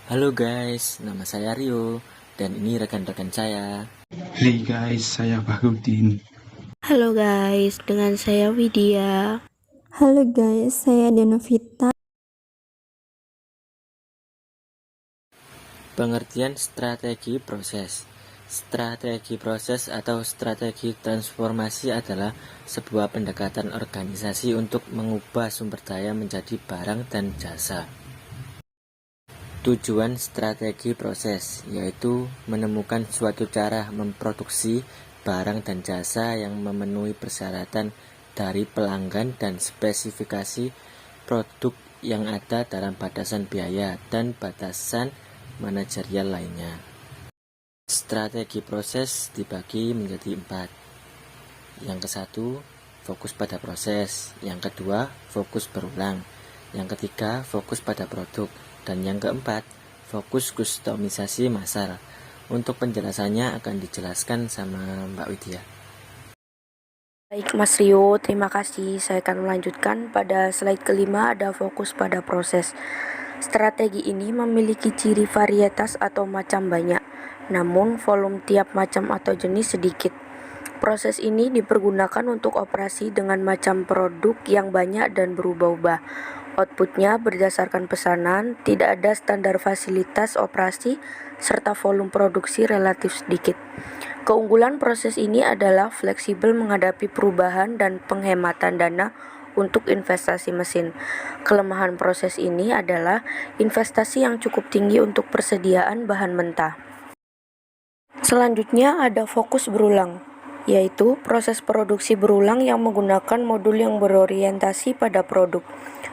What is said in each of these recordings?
Halo guys, nama saya Rio dan ini rekan-rekan saya. Hai guys, saya Bahrudin. Halo guys, dengan saya Widya. Halo guys, saya Denovita. Pengertian strategi proses. Strategi proses atau strategi transformasi adalah sebuah pendekatan organisasi untuk mengubah sumber daya menjadi barang dan jasa. Tujuan strategi proses yaitu menemukan suatu cara memproduksi barang dan jasa yang memenuhi persyaratan dari pelanggan dan spesifikasi produk yang ada dalam batasan biaya dan batasan manajerial lainnya. Strategi proses dibagi menjadi 4. Yang ke satu, fokus pada proses. Yang kedua, fokus berulang. Yang ketiga, fokus pada produk. Dan yang keempat, fokus kustomisasi massal. Untuk penjelasannya akan dijelaskan sama Mbak Widya. Baik Mas Rio, terima kasih. Saya akan melanjutkan pada slide kelima, ada fokus pada proses. Strategi ini memiliki ciri varietas atau macam banyak, namun volume tiap macam atau jenis sedikit. Proses ini dipergunakan untuk operasi dengan macam produk yang banyak dan berubah-ubah. Outputnya berdasarkan pesanan, tidak ada standar fasilitas operasi, serta volume produksi relatif sedikit. Keunggulan proses ini adalah fleksibel menghadapi perubahan dan penghematan dana untuk investasi mesin. Kelemahan proses ini adalah investasi yang cukup tinggi untuk persediaan bahan mentah. Selanjutnya ada fokus berulang, yaitu proses produksi berulang yang menggunakan modul yang berorientasi pada produk.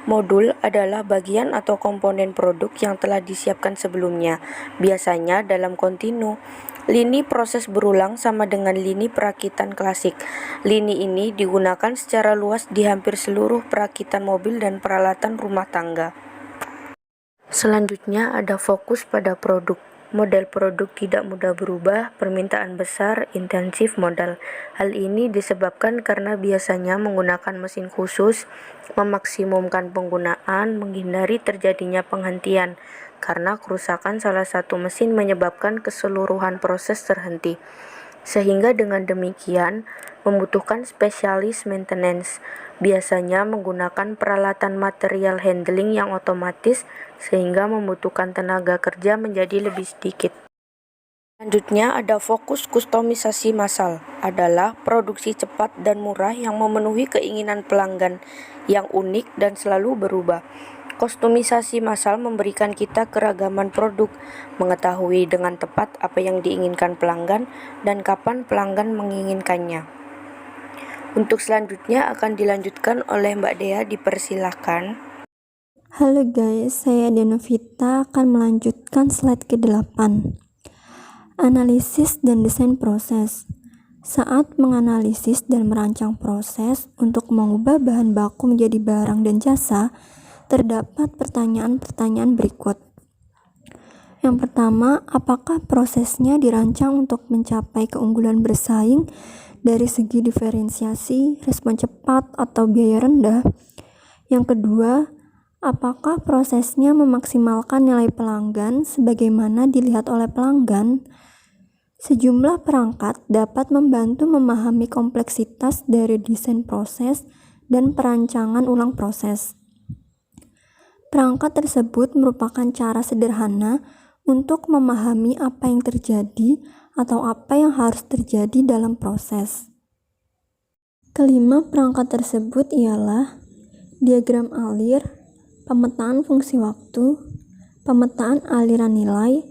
Modul adalah bagian atau komponen produk yang telah disiapkan sebelumnya, biasanya dalam kontinu. Lini proses berulang sama dengan lini perakitan klasik. Lini ini digunakan secara luas di hampir seluruh perakitan mobil dan peralatan rumah tangga. Selanjutnya ada fokus pada produk. Model produk tidak mudah berubah, permintaan besar, intensif modal. Hal ini disebabkan karena biasanya menggunakan mesin khusus, memaksimumkan penggunaan, menghindari terjadinya penghentian, karena kerusakan salah satu mesin menyebabkan keseluruhan proses terhenti. Sehingga dengan demikian, membutuhkan spesialis maintenance, biasanya menggunakan peralatan material handling yang otomatis sehingga membutuhkan tenaga kerja menjadi lebih sedikit. Selanjutnya ada fokus kustomisasi massal, adalah produksi cepat dan murah yang memenuhi keinginan pelanggan yang unik dan selalu berubah. Kustomisasi massal memberikan kita keragaman produk, mengetahui dengan tepat apa yang diinginkan pelanggan dan kapan pelanggan menginginkannya. Untuk selanjutnya akan dilanjutkan oleh Mbak Dea, dipersilahkan. Halo guys, saya Denovita akan melanjutkan slide ke-8. Analisis dan desain proses. Saat menganalisis dan merancang proses untuk mengubah bahan baku menjadi barang dan jasa, terdapat pertanyaan-pertanyaan berikut. Yang pertama, apakah prosesnya dirancang untuk mencapai keunggulan bersaing dari segi diferensiasi, respon cepat, atau biaya rendah? Yang kedua, apakah prosesnya memaksimalkan nilai pelanggan sebagaimana dilihat oleh pelanggan? Sejumlah perangkat dapat membantu memahami kompleksitas dari desain proses dan perancangan ulang proses. Perangkat tersebut merupakan cara sederhana untuk memahami apa yang terjadi atau apa yang harus terjadi dalam proses. Kelima perangkat tersebut ialah diagram alir, pemetaan fungsi waktu, pemetaan aliran nilai,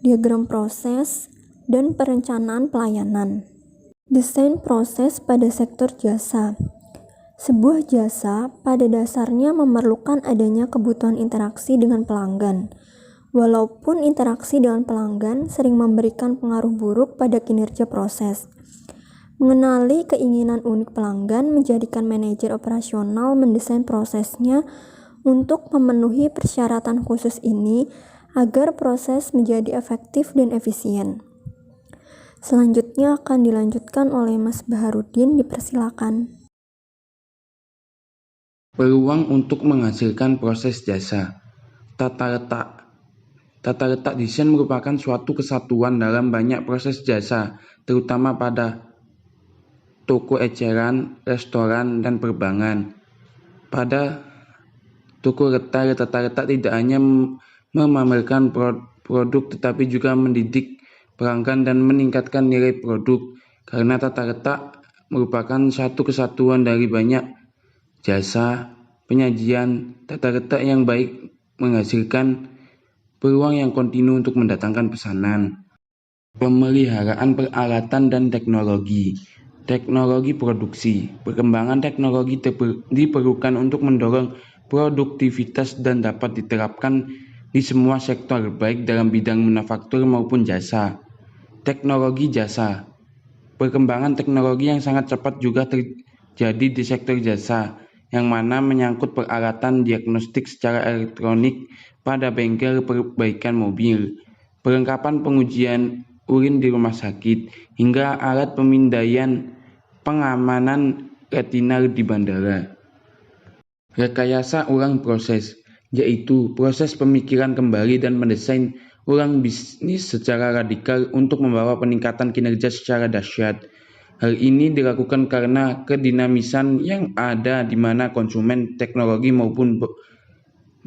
diagram proses, dan perencanaan pelayanan. Desain proses pada sektor jasa. Sebuah jasa pada dasarnya memerlukan adanya kebutuhan interaksi dengan pelanggan. Walaupun interaksi dengan pelanggan sering memberikan pengaruh buruk pada kinerja proses. Mengenali keinginan unik pelanggan menjadikan manajer operasional mendesain prosesnya untuk memenuhi persyaratan khusus ini agar proses menjadi efektif dan efisien. Selanjutnya akan dilanjutkan oleh Mas Baharudin, dipersilakan. Peluang untuk menghasilkan proses jasa. Tata letak. Tata letak desain merupakan suatu kesatuan dalam banyak proses jasa, terutama pada toko eceran, restoran, dan perbankan. Pada toko retail, tata letak tidak hanya memamerkan produk tetapi juga mendidik pelanggan dan meningkatkan nilai produk, karena tata letak merupakan satu kesatuan dari banyak jasa penyajian. Tata letak yang baik menghasilkan peluang yang kontinu untuk mendatangkan pesanan. Pemeliharaan peralatan dan teknologi. Teknologi produksi. Perkembangan teknologi diperlukan untuk mendorong produktivitas dan dapat diterapkan di semua sektor, baik dalam bidang manufaktur maupun jasa. Teknologi jasa. Perkembangan teknologi yang sangat cepat juga terjadi di sektor jasa, yang mana menyangkut peralatan diagnostik secara elektronik pada bengkel perbaikan mobil, perlengkapan pengujian urin di rumah sakit, hingga alat pemindaian pengamanan retina di bandara. Rekayasa ulang proses, yaitu proses pemikiran kembali dan mendesain ulang bisnis secara radikal untuk membawa peningkatan kinerja secara dahsyat. Hal ini dilakukan karena kedinamisan yang ada di mana konsumen teknologi maupun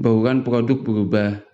bauran produk berubah.